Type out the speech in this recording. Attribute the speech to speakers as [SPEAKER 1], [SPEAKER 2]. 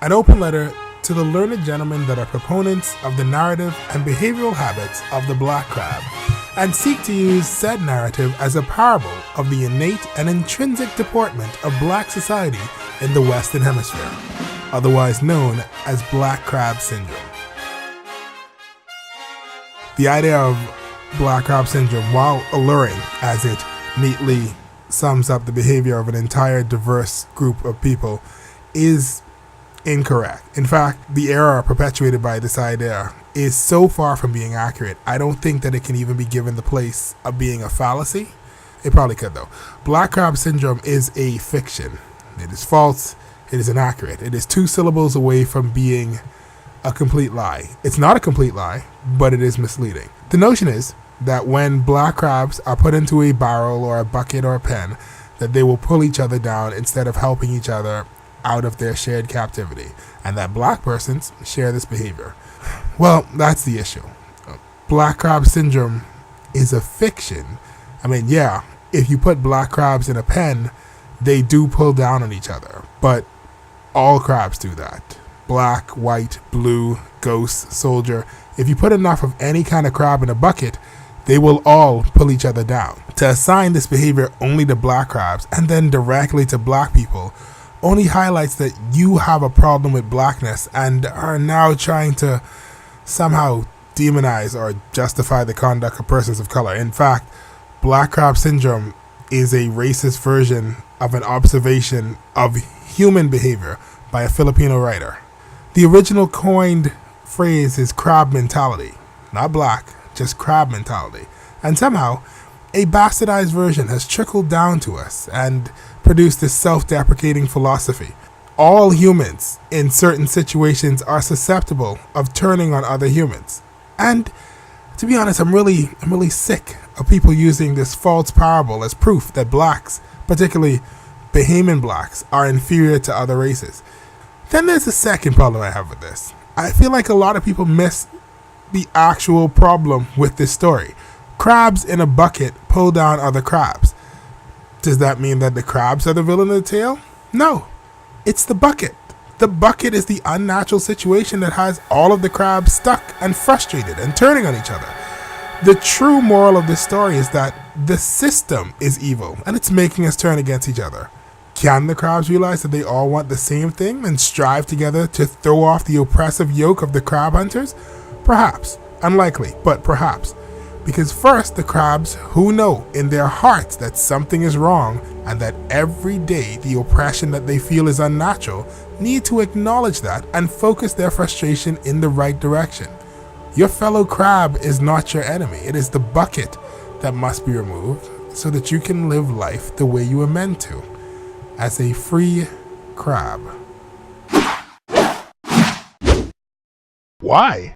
[SPEAKER 1] an open letter to the learned gentlemen that are proponents of the narrative and behavioral habits of the black crab, and seek to use said narrative as a parable of the innate and intrinsic deportment of black society in the Western Hemisphere, otherwise known as black crab syndrome. The idea of black crab syndrome, while alluring as it neatly sums up the behavior of an entire diverse group of people, is incorrect. In fact, the error perpetuated by this idea is so far from being accurate, I don't think that it can even be given the place of being a fallacy. It probably could, though. Black crab syndrome is a fiction. It is false. It is inaccurate. It is 2 syllables away from being a complete lie. It's not a complete lie, but it is misleading. The notion is that when black crabs are put into a barrel or a bucket or a pen, that they will pull each other down instead of helping each other out of their shared captivity, and that black persons share this behavior. Well, that's the issue. Black crab syndrome is a fiction. I mean, yeah, if you put black crabs in a pen, they do pull down on each other, but all crabs do that. Black, white, blue, ghost, soldier. If you put enough of any kind of crab in a bucket, they will all pull each other down. To assign this behavior only to black crabs and then directly to black people only highlights that you have a problem with blackness and are now trying to somehow demonize or justify the conduct of persons of color. In fact, black crab syndrome is a racist version of an observation of human behavior by a Filipino writer. The original coined phrase is crab mentality, not black, just crab mentality. And somehow, a bastardized version has trickled down to us and produced this self-deprecating philosophy. All humans in certain situations are susceptible of turning on other humans. And to be honest, I'm really sick of people using this false parable as proof that blacks, particularly Bahamian blacks, are inferior to other races. Then there's a second problem I have with this. I feel like a lot of people miss the actual problem with this story. Crabs in a bucket pull down other crabs. Does that mean that the crabs are the villain of the tale? No, it's the bucket. The bucket is the unnatural situation that has all of the crabs stuck and frustrated and turning on each other. The true moral of this story is that the system is evil and it's making us turn against each other. Can the crabs realize that they all want the same thing and strive together to throw off the oppressive yoke of the crab hunters? Perhaps. Unlikely, but perhaps. Because first, the crabs who know in their hearts that something is wrong and that every day the oppression that they feel is unnatural need to acknowledge that and focus their frustration in the right direction. Your fellow crab is not your enemy. It is the bucket that must be removed so that you can live life the way you were meant to, as a free crab. Why?